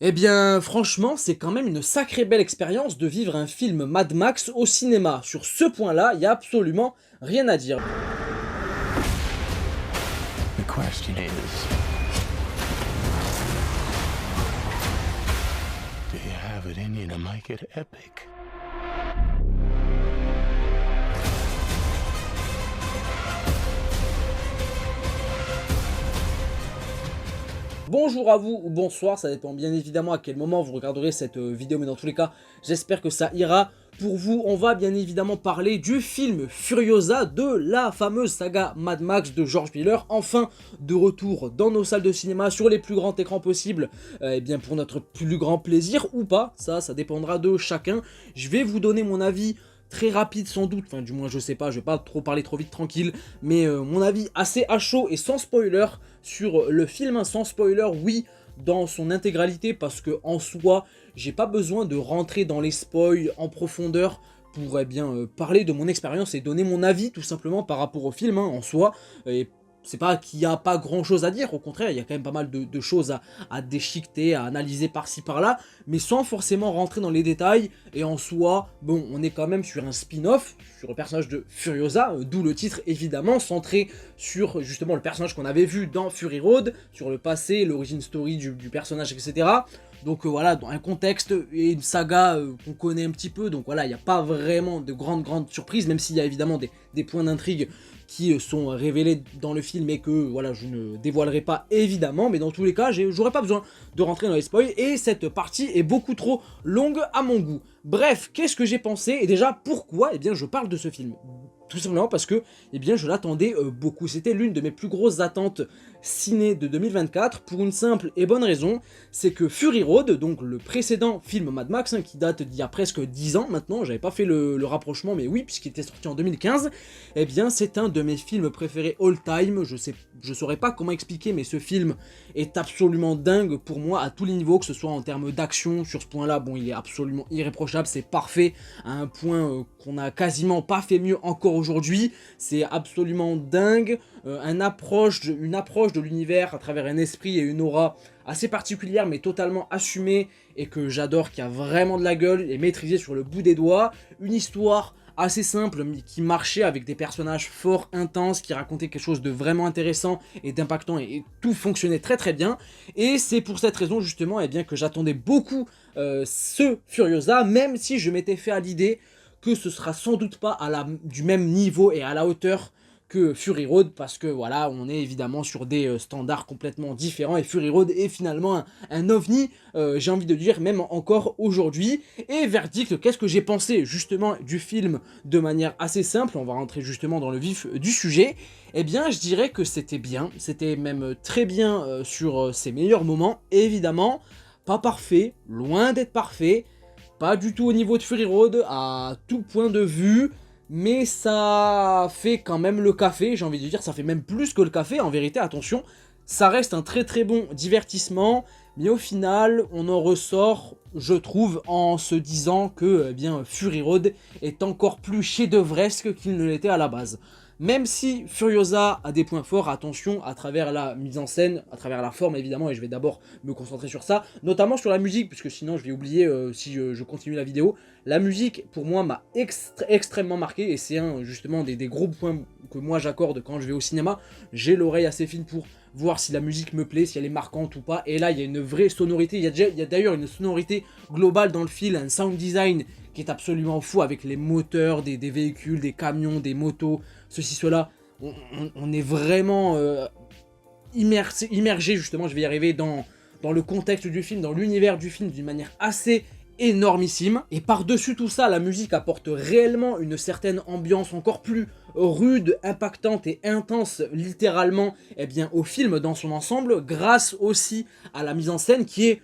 Eh bien, franchement, c'est quand même une sacrée belle expérience de vivre un film Mad Max au cinéma. Sur ce point-là, il y a absolument rien à dire. The question is, do you have it in you to make it epic? Bonjour à vous ou bonsoir, ça dépend bien évidemment à quel moment vous regarderez cette vidéo, mais dans tous les cas, j'espère que ça ira pour vous. On va bien évidemment parler du film Furiosa, de la fameuse saga Mad Max de George Miller, enfin de retour dans nos salles de cinéma sur les plus grands écrans possibles, et bien pour notre plus grand plaisir ou pas, ça dépendra de chacun. Je vais vous donner mon avis très rapide sans doute, enfin du moins je sais pas, je vais pas trop parler trop vite, tranquille, mais mon avis assez à chaud et sans spoiler sur le film, sans spoiler, oui, dans son intégralité, parce que en soi, j'ai pas besoin de rentrer dans les spoils en profondeur pour parler de mon expérience et donner mon avis tout simplement par rapport au film en soi, et c'est pas qu'il n'y a pas grand chose à dire, au contraire, il y a quand même pas mal de choses à déchiqueter, à analyser par-ci par-là, mais sans forcément rentrer dans les détails, et en soi, bon, on est quand même sur un spin-off, sur le personnage de Furiosa, d'où le titre évidemment, centré sur justement le personnage qu'on avait vu dans Fury Road, sur le passé, l'origine story du personnage, etc. Donc voilà, dans un contexte et une saga qu'on connaît un petit peu, donc voilà, il n'y a pas vraiment de grandes surprises, même s'il y a évidemment des points d'intrigue qui sont révélés dans le film et que voilà, je ne dévoilerai pas évidemment, mais dans tous les cas, j'aurais pas besoin de rentrer dans les spoils et cette partie est beaucoup trop longue à mon goût. Bref, qu'est-ce que j'ai pensé et déjà pourquoi je parle de ce film? Tout simplement parce que je l'attendais beaucoup. C'était l'une de mes plus grosses attentes ciné de 2024 pour une simple et bonne raison, c'est que Fury Road, donc le précédent film Mad Max, qui date d'il y a presque 10 ans maintenant, j'avais pas fait le rapprochement, mais oui, puisqu'il était sorti en 2015, c'est un de mes films préférés all time. Je saurais pas comment expliquer, mais ce film est absolument dingue pour moi à tous les niveaux, que ce soit en termes d'action, sur ce point-là, bon, il est absolument irréprochable, c'est parfait, à un point qu'on n'a quasiment pas fait mieux encore aujourd'hui, c'est absolument dingue, une approche de l'univers à travers un esprit et une aura assez particulière mais totalement assumée et que j'adore, qui a vraiment de la gueule et maîtrisée sur le bout des doigts, une histoire assez simple mais qui marchait avec des personnages forts, intenses, qui racontaient quelque chose de vraiment intéressant et d'impactant et tout fonctionnait très très bien, et c'est pour cette raison justement que j'attendais beaucoup ce Furiosa, même si je m'étais fait à l'idée que ce sera sans doute pas du même niveau et à la hauteur que Fury Road, parce que voilà, on est évidemment sur des standards complètement différents, et Fury Road est finalement un ovni, j'ai envie de dire, même encore aujourd'hui. Et verdict, qu'est-ce que j'ai pensé justement du film de manière assez simple, on va rentrer justement dans le vif du sujet. Je dirais que c'était bien, c'était même très bien sur ses meilleurs moments, évidemment, pas parfait, loin d'être parfait, pas du tout au niveau de Fury Road, à tout point de vue, mais ça fait quand même le café, j'ai envie de dire, ça fait même plus que le café, en vérité, attention, ça reste un très très bon divertissement, mais au final, on en ressort, je trouve, en se disant que Fury Road est encore plus chef-d'œuvresque qu'il ne l'était à la base. Même si Furiosa a des points forts, attention, à travers la mise en scène, à travers la forme évidemment, et je vais d'abord me concentrer sur ça, notamment sur la musique, puisque sinon je vais oublier si je continue la vidéo. La musique, pour moi, m'a extrêmement marqué, et c'est justement des gros points que moi j'accorde quand je vais au cinéma. J'ai l'oreille assez fine pour voir si la musique me plaît, si elle est marquante ou pas, et là il y a une vraie sonorité, il y a d'ailleurs une sonorité globale dans le film, un sound design qui est absolument fou, avec les moteurs des véhicules, des camions, des motos, ceci, cela. On est vraiment immergé, justement, je vais y arriver, dans le contexte du film, dans l'univers du film, d'une manière assez énormissime. Et par-dessus tout ça, la musique apporte réellement une certaine ambiance encore plus rude, impactante et intense, littéralement, au film dans son ensemble, grâce aussi à la mise en scène qui est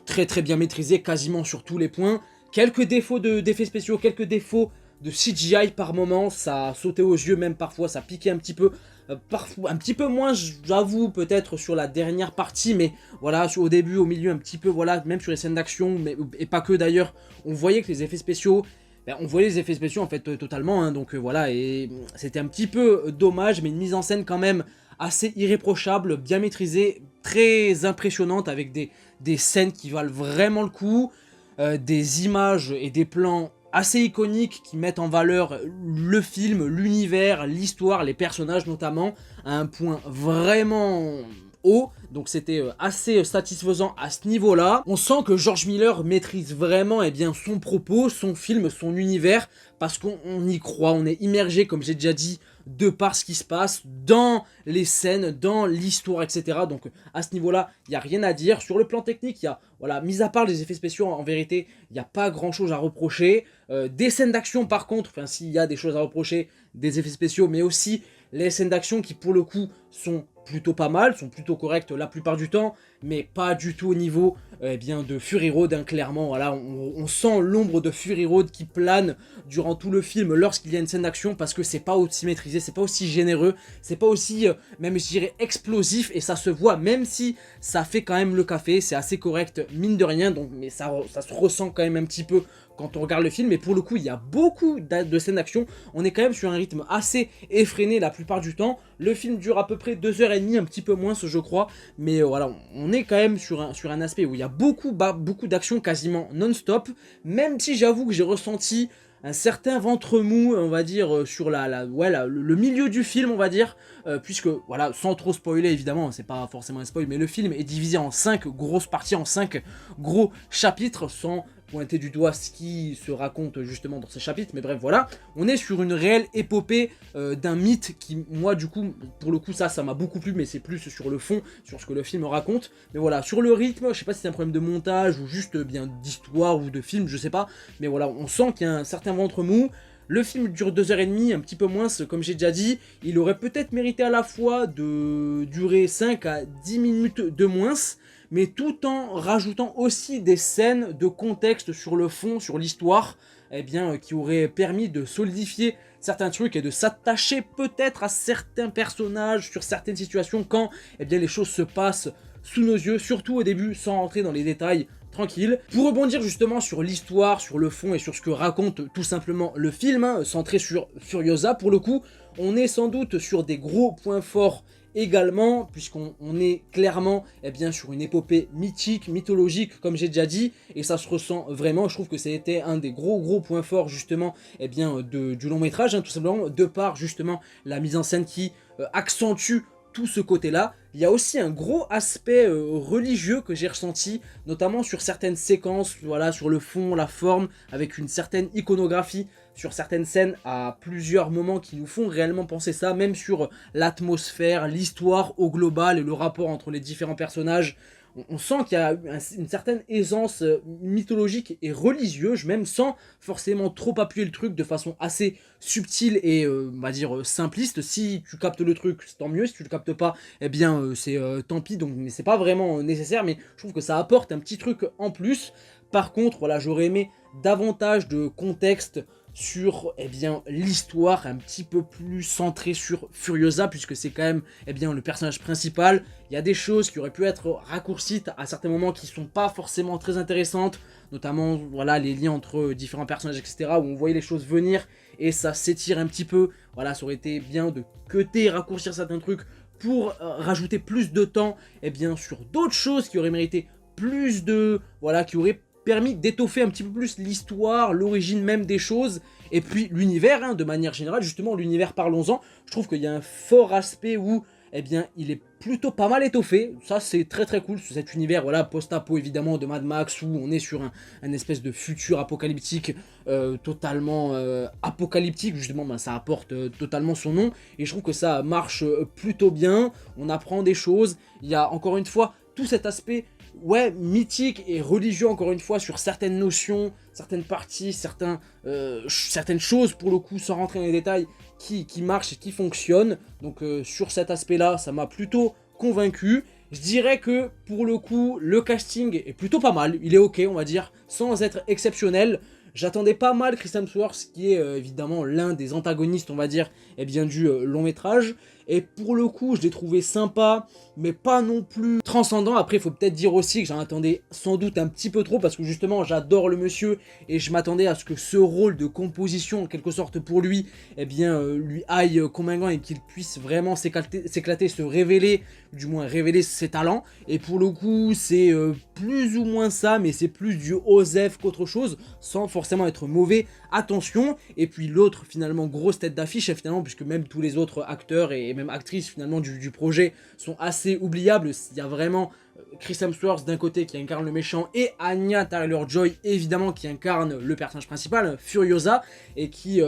très très bien maîtrisée quasiment sur tous les points. Quelques défauts d'effets spéciaux, quelques défauts de CGI par moment, ça sautait aux yeux même parfois, ça piquait un petit peu, parfois un petit peu moins, j'avoue, peut-être sur la dernière partie, mais voilà, au début, au milieu, un petit peu, voilà, même sur les scènes d'action, et pas que d'ailleurs, on voyait que les effets spéciaux, on voyait les effets spéciaux en fait totalement, donc voilà, et c'était un petit peu dommage, mais une mise en scène quand même assez irréprochable, bien maîtrisée, très impressionnante avec des scènes qui valent vraiment le coup, des images et des plans assez iconiques qui mettent en valeur le film, l'univers, l'histoire, les personnages notamment, à un point vraiment haut. Donc c'était assez satisfaisant à ce niveau-là. On sent que George Miller maîtrise vraiment son propos, son film, son univers, parce qu'on y croit, on est immergé, comme j'ai déjà dit, de par ce qui se passe dans les scènes, dans l'histoire, etc. Donc à ce niveau-là, il n'y a rien à dire. Sur le plan technique, il y a, voilà, mis à part les effets spéciaux, en vérité, il n'y a pas grand-chose à reprocher. Des scènes d'action, par contre, enfin s'il y a des choses à reprocher, des effets spéciaux, mais aussi les scènes d'action qui, pour le coup, sont plutôt pas mal, sont plutôt correctes la plupart du temps, mais pas du tout au niveau de Fury Road, hein, clairement. Voilà, on sent l'ombre de Fury Road qui plane durant tout le film lorsqu'il y a une scène d'action, parce que c'est pas aussi maîtrisé, c'est pas aussi généreux, c'est pas aussi, même je dirais, explosif, et ça se voit, même si ça fait quand même le café, c'est assez correct, mine de rien, donc, mais ça se ressent quand même un petit peu quand on regarde le film, et pour le coup il y a beaucoup de scènes d'action, on est quand même sur un rythme assez effréné la plupart du temps. Le film dure à peu près 2h30, un petit peu moins je crois, mais voilà, on est quand même sur un aspect où il y a beaucoup d'action quasiment non-stop, même si j'avoue que j'ai ressenti un certain ventre mou, on va dire, sur le milieu du film, on va dire, puisque, voilà, sans trop spoiler, évidemment, c'est pas forcément un spoil, mais le film est divisé en 5 grosses parties, en 5 gros chapitres, sans pointer du doigt ce qui se raconte justement dans ces chapitres, mais bref, voilà, on est sur une réelle épopée d'un mythe qui, moi, du coup, pour le coup, ça m'a beaucoup plu, mais c'est plus sur le fond, sur ce que le film raconte, mais voilà, sur le rythme, je sais pas si c'est un problème de montage, ou juste, bien, d'histoire, ou de film, je sais pas, mais voilà, on sent qu'il y a un certain ventre mou. Le film dure 2h30, un petit peu moins, comme j'ai déjà dit. Il aurait peut-être mérité à la fois de durer 5 à 10 minutes de moins, mais tout en rajoutant aussi des scènes de contexte sur le fond, sur l'histoire, qui auraient permis de solidifier certains trucs et de s'attacher peut-être à certains personnages, sur certaines situations, quand les choses se passent sous nos yeux, surtout au début, sans rentrer dans les détails, tranquille. Pour rebondir justement sur l'histoire, sur le fond et sur ce que raconte tout simplement le film, hein, centré sur Furiosa, pour le coup, on est sans doute sur des gros points forts également, puisqu'on est clairement sur une épopée mythique, mythologique, comme j'ai déjà dit, et ça se ressent vraiment. Je trouve que c'était un des gros points forts justement du long métrage, hein, tout simplement, de par justement la mise en scène qui accentue tout ce côté-là. Il y a aussi un gros aspect religieux que j'ai ressenti, notamment sur certaines séquences, voilà, sur le fond, la forme, avec une certaine iconographie, sur certaines scènes à plusieurs moments qui nous font réellement penser ça, même sur l'atmosphère, l'histoire au global et le rapport entre les différents personnages. On sent qu'il y a une certaine aisance mythologique et religieuse, même sans forcément trop appuyer le truc, de façon assez subtile et on va dire simpliste. Si tu captes le truc, c'est tant mieux. Si tu le captes pas, c'est tant pis. Donc, mais c'est pas vraiment nécessaire, mais je trouve que ça apporte un petit truc en plus. Par contre, voilà, j'aurais aimé davantage de contexte sur l'histoire, un petit peu plus centrée sur Furiosa, puisque c'est quand même le personnage principal. Il y a des choses qui auraient pu être raccourcies à certains moments qui sont pas forcément très intéressantes, notamment voilà, les liens entre différents personnages, etc., où on voyait les choses venir et ça s'étire un petit peu. Voilà, ça aurait été bien de cutter, raccourcir certains trucs pour rajouter plus de temps sur d'autres choses qui auraient mérité plus de... Voilà, qui auraient permis d'étoffer un petit peu plus l'histoire, l'origine même des choses, et puis l'univers, hein, de manière générale. Justement, l'univers, parlons-en, je trouve qu'il y a un fort aspect où, il est plutôt pas mal étoffé. Ça, c'est très cool, cet univers, voilà, post-apo, évidemment, de Mad Max, où on est sur un espèce de futur apocalyptique, totalement apocalyptique, justement, ça apporte totalement son nom, et je trouve que ça marche plutôt bien. On apprend des choses, il y a, encore une fois, tout cet aspect mythique et religieux, encore une fois, sur certaines notions, certaines parties, certaines choses, pour le coup, sans rentrer dans les détails, qui marchent et qui fonctionnent. Donc sur cet aspect-là, ça m'a plutôt convaincu. Je dirais que, pour le coup, le casting est plutôt pas mal, il est ok, on va dire, sans être exceptionnel. J'attendais pas mal Chris Hemsworth, qui est évidemment l'un des antagonistes, on va dire, du long métrage. et pour le coup, je l'ai trouvé sympa, mais pas non plus transcendant. Après, il faut peut-être dire aussi que j'en attendais sans doute un petit peu trop, parce que justement, j'adore le monsieur, et je m'attendais à ce que ce rôle de composition, en quelque sorte pour lui, eh bien, lui aille convaincant, et qu'il puisse vraiment s'éclater, se révéler, du moins révéler ses talents. Et pour le coup, c'est plus ou moins ça, mais c'est plus du Osef qu'autre chose, sans forcément être mauvais, attention. Et puis l'autre, finalement, grosse tête d'affiche, finalement, puisque même tous les autres acteurs et même actrices, finalement, du projet sont assez oubliables. Il y a vraiment Chris Hemsworth d'un côté qui incarne le méchant, et Anya Taylor-Joy, évidemment, qui incarne le personnage principal, Furiosa, et qui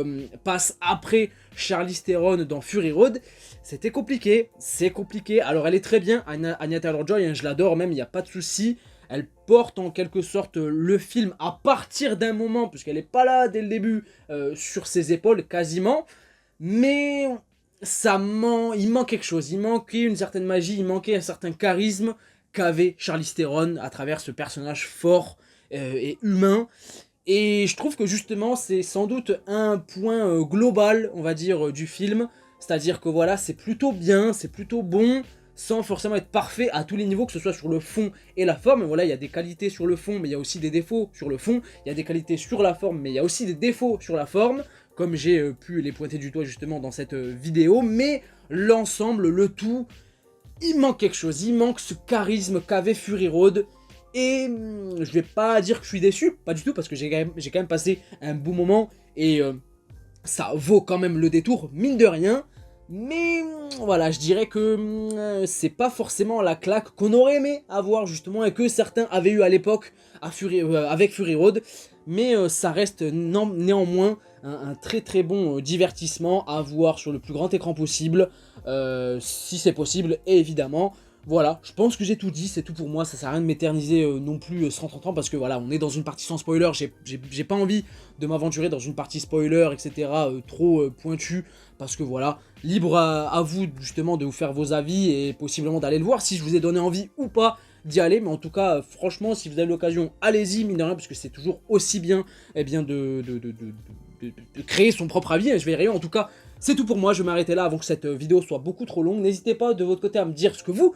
passe après Charlize Theron dans Fury Road. C'était compliqué, c'est compliqué. Alors elle est très bien, Anya Taylor-Joy, hein, je l'adore même, il n'y a pas de souci. Elle porte en quelque sorte le film à partir d'un moment, puisqu'elle n'est pas là dès le début, sur ses épaules quasiment. Mais il manque quelque chose, il manquait une certaine magie, il manquait un certain charisme qu'avait Charlize Theron à travers ce personnage fort et humain. Et je trouve que justement c'est sans doute un point global, on va dire, du film. C'est-à-dire que voilà, c'est plutôt bien, c'est plutôt bon, sans forcément être parfait à tous les niveaux, que ce soit sur le fond et la forme. Voilà, il y a des qualités sur le fond, mais il y a aussi des défauts sur le fond. Il y a des qualités sur la forme, mais il y a aussi des défauts sur la forme, comme j'ai pu les pointer du doigt justement dans cette vidéo. Mais l'ensemble, le tout, il manque quelque chose, il manque ce charisme qu'avait Fury Road. Et je vais pas dire que je suis déçu, pas du tout, parce que j'ai quand même passé un bon moment, et ça vaut quand même le détour, mine de rien. Mais voilà, je dirais que c'est pas forcément la claque qu'on aurait aimé avoir justement, et que certains avaient eu à l'époque avec Fury Road. Mais ça reste néanmoins un très très bon divertissement à voir sur le plus grand écran possible, si c'est possible, et évidemment. Voilà, je pense que j'ai tout dit, c'est tout pour moi, ça sert à rien de m'éterniser non plus 130 ans, parce que voilà, on est dans une partie sans spoiler, j'ai pas envie de m'aventurer dans une partie spoiler, etc., trop pointue, parce que voilà, libre à vous justement de vous faire vos avis, et possiblement d'aller le voir, si je vous ai donné envie ou pas d'y aller. Mais en tout cas, franchement, si vous avez l'occasion, allez-y, mine de rien, parce que c'est toujours aussi bien, eh bien de créer son propre avis, et je vais y arriver. En tout cas, c'est tout pour moi, je vais m'arrêter là avant que cette vidéo soit beaucoup trop longue. N'hésitez pas de votre côté à me dire ce que vous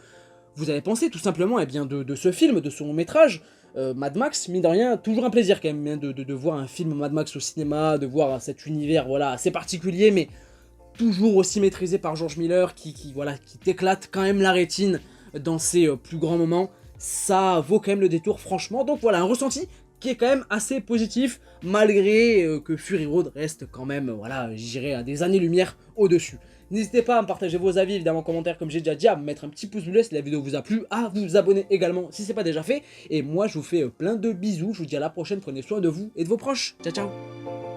avez pensé tout simplement, eh bien, de ce film, de ce long métrage. Mad Max, mine de rien, toujours un plaisir quand même, hein, de voir un film Mad Max au cinéma, de voir cet univers, voilà, assez particulier, mais toujours aussi maîtrisé par George Miller, voilà, qui t'éclate quand même la rétine dans ses plus grands moments. Ça vaut quand même le détour, franchement. Donc voilà, un ressenti qui est quand même assez positif, malgré que Fury Road reste quand même, voilà, j'irai à des années-lumière au-dessus. N'hésitez pas à me partager vos avis, évidemment, en commentaire, comme j'ai déjà dit, à me mettre un petit pouce bleu si la vidéo vous a plu, à vous abonner également si c'est pas déjà fait. Et moi, je vous fais plein de bisous, je vous dis à la prochaine, prenez soin de vous et de vos proches. Ciao, ciao.